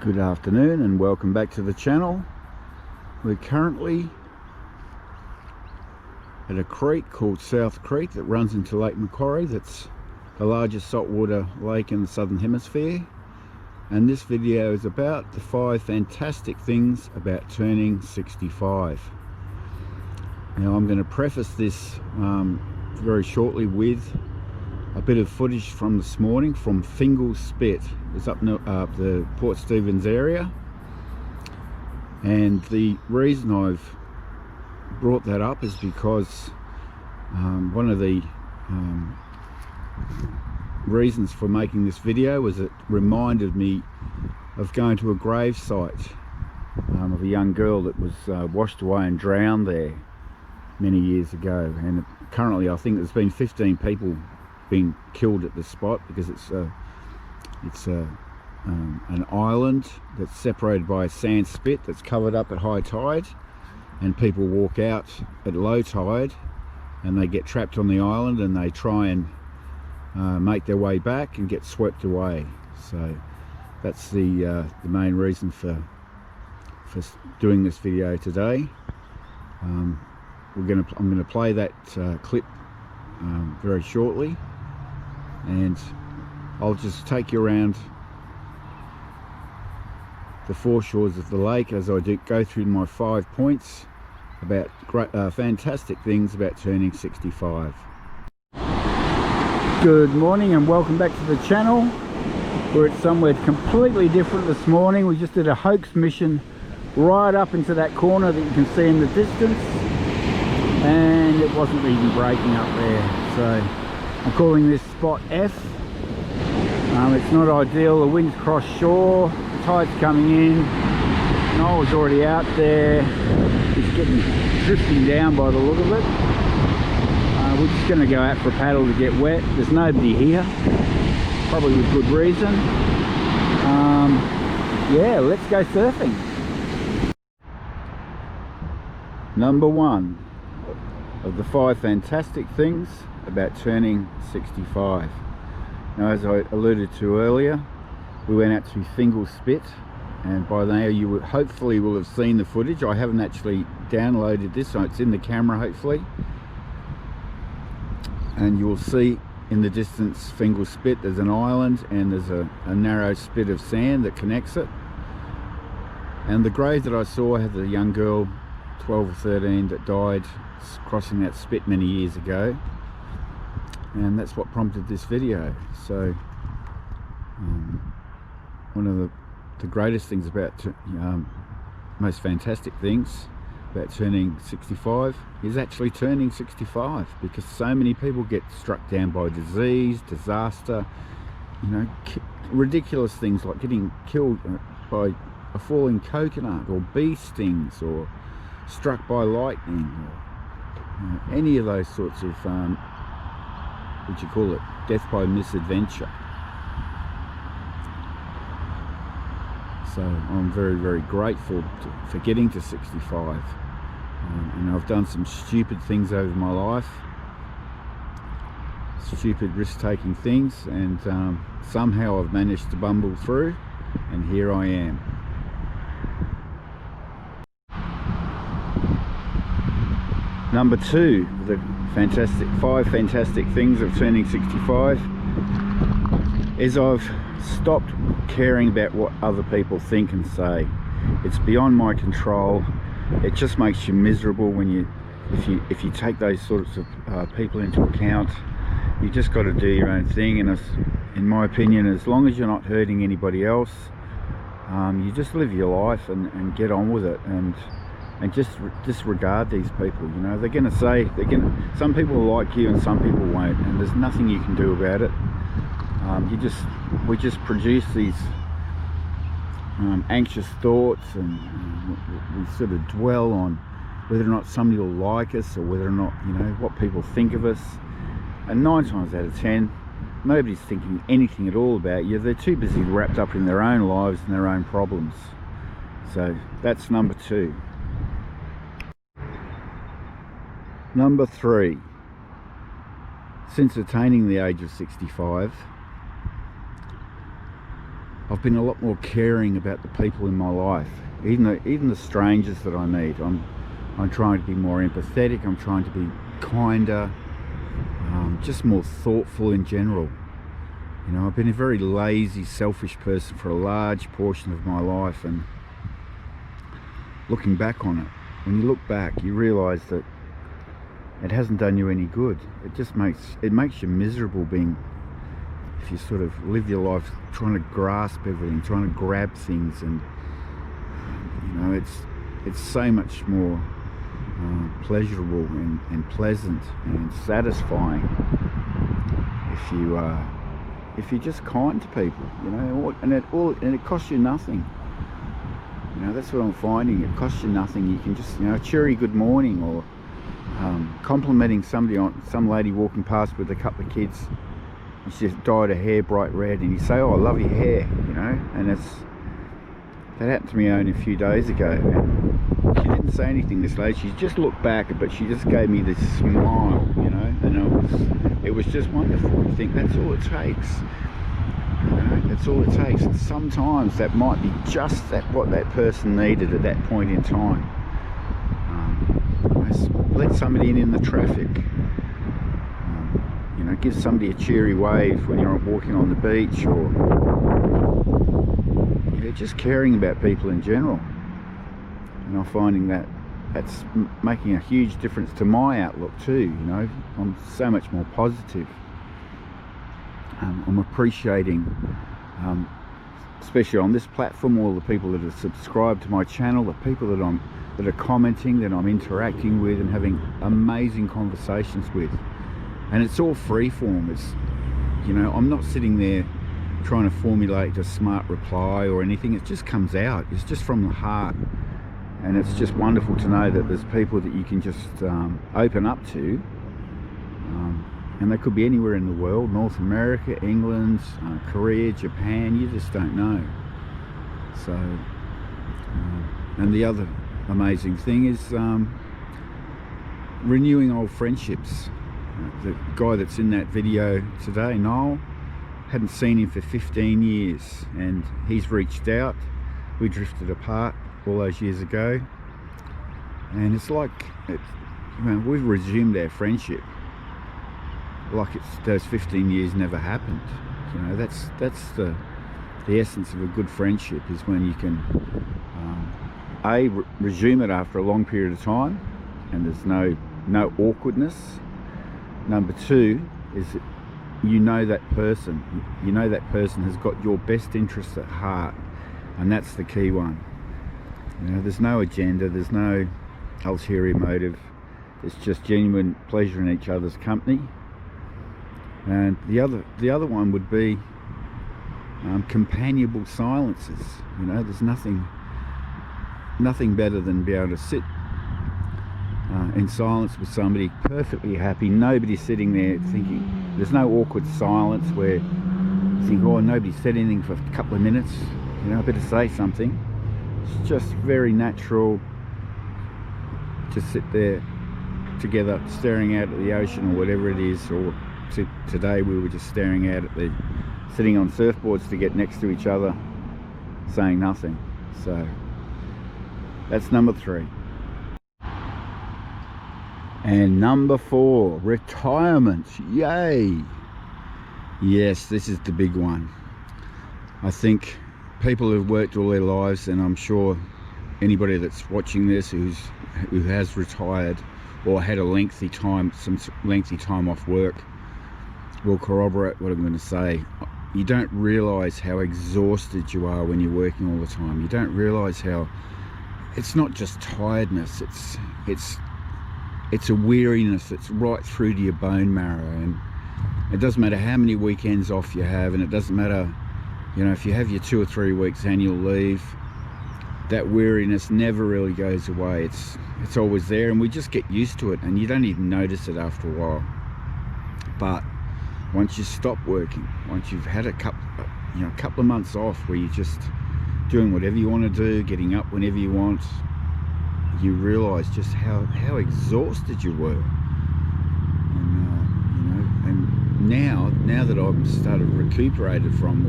Good afternoon and welcome back to the channel. We're currently at a creek called South Creek that runs into Lake Macquarie. That's the largest saltwater lake in the southern hemisphere, and this video is about the 5 fantastic things about turning 65. Now I'm going to preface this very shortly with a bit of footage from this morning from Fingal Spit. It's up the Port Stephens area, and the reason I've brought that up is because one of the reasons for making this video was it reminded me of going to a grave site of a young girl that was washed away and drowned there many years ago, and currently I think there's been 15 people being killed at the spot because it's an island that's separated by a sand spit that's covered up at high tide, and people walk out at low tide and they get trapped on the island and they try and make their way back and get swept away. So that's the main reason for doing this video today. I'm going to play that clip very shortly, and I'll just take you around the foreshores of the lake as I go through my 5 points about fantastic things about turning 65. Good morning and welcome back to the channel. We're at somewhere completely different this morning. We just did a hoax mission right up into that corner that you can see in the distance, and it wasn't even breaking up there, so I'm calling this spot F. It's not ideal. The wind's crossed shore, the tide's coming in. Noel's already out there. It's drifting down by the look of it. We're just going to go out for a paddle to get wet. There's nobody here, probably with good reason. Yeah, let's go surfing. Number 1 of the 5 fantastic things about turning 65. Now, as I alluded to earlier, we went out to Fingal Spit, and by now you hopefully will have seen the footage. I haven't actually downloaded this, so it's in the camera hopefully, and you'll see in the distance Fingal Spit. There's an island and there's a narrow spit of sand that connects it, and the grave that I saw had a young girl, 12 or 13, that died crossing that spit many years ago, and that's what prompted this video. So one of the greatest things about most fantastic things about turning 65 is actually turning 65, because so many people get struck down by disease, disaster, you know, ridiculous things like getting killed by a falling coconut, or bee stings, or struck by lightning, or any of those sorts of what you call it, death by misadventure. So I'm very, very grateful for getting to 65, and I've done some stupid things over my life, stupid risk-taking things, and somehow I've managed to bumble through, and here I am. Number 2, the 5 fantastic things of turning 65 is I've stopped caring about what other people think and say. It's beyond my control. It just makes you miserable when if you take those sorts of people into account. You just got to do your own thing, and in my opinion, as long as you're not hurting anybody else, you just live your life and get on with it, and just disregard these people. You know, they're going to say, some people will like you and some people won't, and there's nothing you can do about it. We just produce these anxious thoughts, and we sort of dwell on whether or not somebody will like us, or whether or not, you know, what people think of us. And 9 times out of 10, nobody's thinking anything at all about you. They're too busy wrapped up in their own lives and their own problems. So that's number 2. Number 3, since attaining the age of 65, I've been a lot more caring about the people in my life, even the strangers that I meet. I'm trying to be more empathetic. I'm trying to be kinder, just more thoughtful in general. You know, I've been a very lazy, selfish person for a large portion of my life, and looking back on it, when you look back, you realise that it hasn't done you any good. It makes you miserable if you sort of live your life trying to grasp everything, trying to grab things, and you know, it's so much more pleasurable and pleasant and satisfying if you're just kind to people, you know, and it costs you nothing. You know, that's what I'm finding. It costs you nothing. You can just, you know, a cheery good morning, or complimenting somebody, on some lady walking past with a couple of kids. She's dyed her hair bright red, and you say, "Oh, I love your hair," you know. And that happened to me only a few days ago. And she didn't say anything, this lady. She just looked back, but she just gave me this smile, you know. And it was just wonderful. You think that's all it takes. You know, that's all it takes. And sometimes that might be just what that person needed at that point in time. Let somebody in the traffic. You know, give somebody a cheery wave when you're walking on the beach, or yeah, just caring about people in general. And I'm finding that's making a huge difference to my outlook too. You know, I'm so much more positive. I'm appreciating, especially on this platform, all the people that are subscribed to my channel, the people that are commenting, that I'm interacting with and having amazing conversations with. And it's all free form. It's, you know, I'm not sitting there trying to formulate a smart reply or anything. It just comes out. It's just from the heart. And it's just wonderful to know that there's people that you can just open up to. And they could be anywhere in the world, North America, England, Korea, Japan, you just don't know. So, and the other amazing thing is renewing old friendships. The guy that's in that video today, Noel, hadn't seen him for 15 years, and he's reached out. We drifted apart all those years ago, and it's like, you know, we've resumed our friendship like those 15 years never happened. You know, that's the essence of a good friendship, is when you can resume it after a long period of time, and there's no awkwardness. Number two is that you know that person has got your best interests at heart, and that's the key one. You know, there's no agenda, there's no ulterior motive. It's just genuine pleasure in each other's company. And the other one would be companionable silences. You know, there's nothing better than be able to sit in silence with somebody, perfectly happy, nobody sitting there thinking, there's no awkward silence where you think, oh, nobody said anything for a couple of minutes, you know, I better say something. It's just very natural to sit there together, staring out at the ocean or whatever it is. Or today we were just staring out at sitting on surfboards to get next to each other, saying nothing. So that's number 3. And number 4, retirement. Yay! Yes, this is the big one. I think people who've worked all their lives, and I'm sure anybody that's watching this who has retired or had some lengthy time off work will corroborate what I'm going to say. You don't realise how exhausted you are when you're working all the time. You don't realise how it's not just tiredness, it's a weariness that's right through to your bone marrow. And it doesn't matter how many weekends off you have, and it doesn't matter, you know, if you have your 2 or 3 weeks annual leave, that weariness never really goes away. It's always there, and we just get used to it, and you don't even notice it after a while. But once you stop working, once you've had a couple of months off where you're just doing whatever you want to do, getting up whenever you want, you realise just how exhausted you were, and you know, and now that I've started recuperated from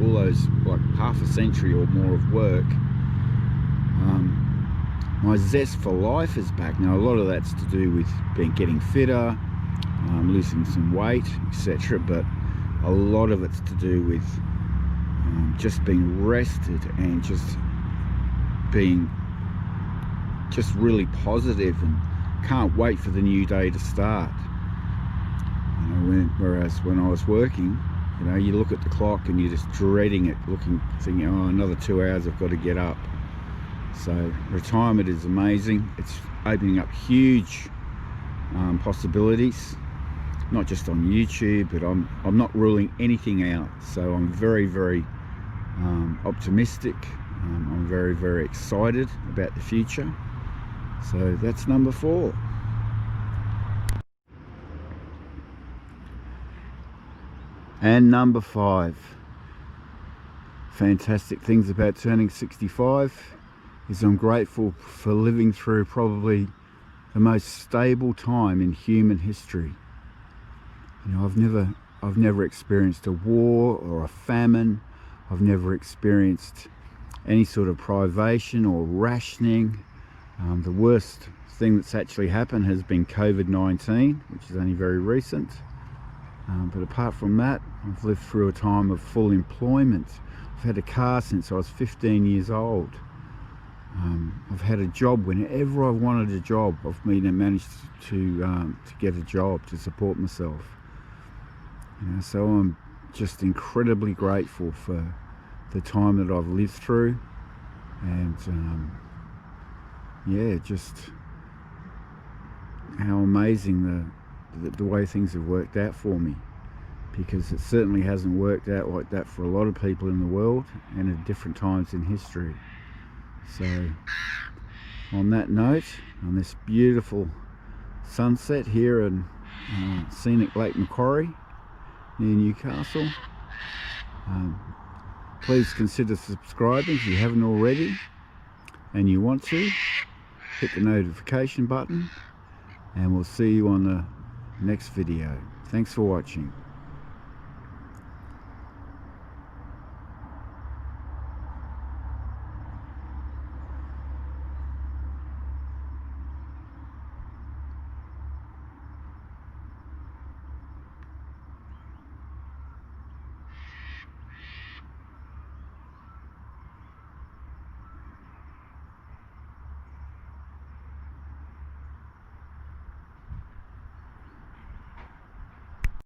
all those like half a century or more of work, my zest for life is back. Now a lot of that's to do with getting fitter, losing some weight, etc., but a lot of it's to do with just being rested and just being really positive and can't wait for the new day to start. You know, whereas when I was working, you know, you look at the clock and you're just dreading it, thinking, oh, another 2 hours, I've got to get up. So retirement is amazing. It's opening up huge possibilities, not just on YouTube, but I'm not ruling anything out. So I'm very, very optimistic. I'm very, very excited about the future. So that's number 4. And number 5, fantastic things about turning 65 is I'm grateful for living through probably the most stable time in human history. You know, I've never experienced a war or a famine. I've never experienced any sort of privation or rationing. The worst thing that's actually happened has been COVID-19, which is only very recent. But apart from that, I've lived through a time of full employment. I've had a car since I was 15 years old. I've had a job whenever I've wanted a job. I've managed to get a job to support myself. You know, so I'm just incredibly grateful for the time that I've lived through, and yeah, just how amazing the way things have worked out for me, because it certainly hasn't worked out like that for a lot of people in the world and at different times in history. So on that note, on this beautiful sunset here in scenic Lake Macquarie near Newcastle, please consider subscribing if you haven't already, and you want to hit the notification button, and we'll see you on the next video. Thanks for watching.